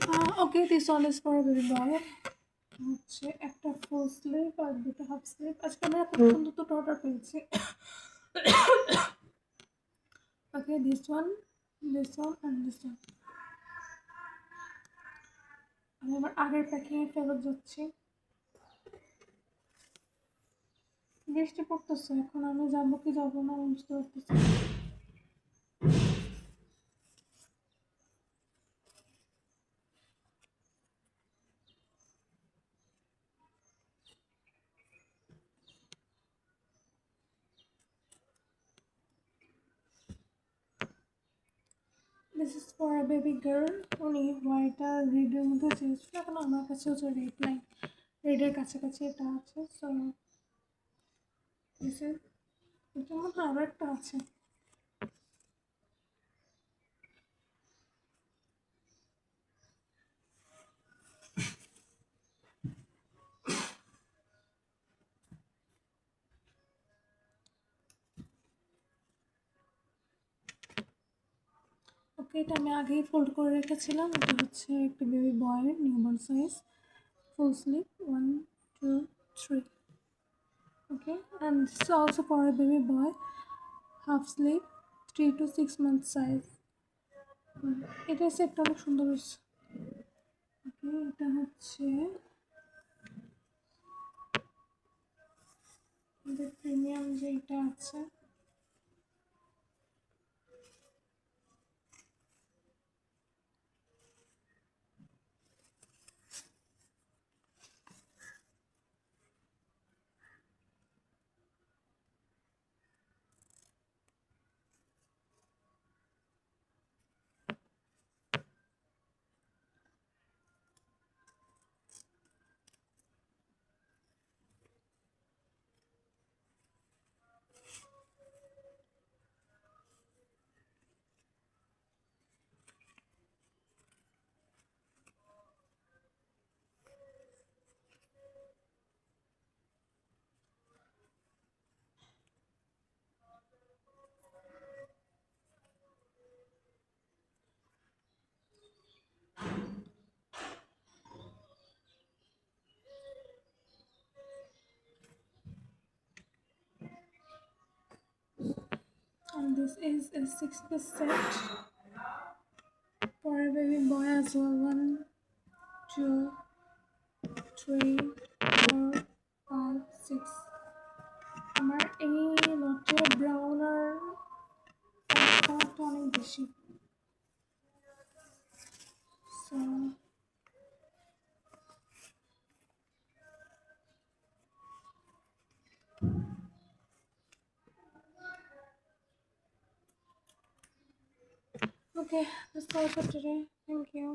Okay, this one is for a baby boy. হচ্ছে একটা full sleeve আর দুটো half sleeve. আজকে আমরা খুব সুন্দর দুটো অর্ডার পেয়েছি। Okay, this one and this one. আমি আমার আগের প্যাকিং এ ফেরত যাচ্ছি। বৃষ্টি পড়তেছে, এখন আমি যাবো কি যাবো না আমি বুঝতে পারতেছি না। This is for a baby girl. উনি হোয়াইট আর রেডের মধ্যে চেয়েছিল, এখন আমার কাছে হচ্ছে রেড নাই, রেডের কাছাকাছি এটা আছে। সো দিস ইজ, এটার মধ্যে আরও একটা আছে। ওকে, এটা আমি আগেই ফোল্ড করে রেখেছিলাম। এটা হচ্ছে একটা বেবি বয়ের newborn size full sleeve 1 2 3। Okay, and this is also for a baby boy half sleeve 3 to 6 month size. এটা সেটটা অনেক সুন্দর হয়েছে। ওকে, এটা হচ্ছে আমাদের প্রিমিয়াম যেটা আছে। And this is a 6-piece set for a baby boy as well. 1 2 3 4 5 6। আমার এই লটে ব্রাউন আর কালারটা অনেক বেশি। So okay, that's all for today. Thank you.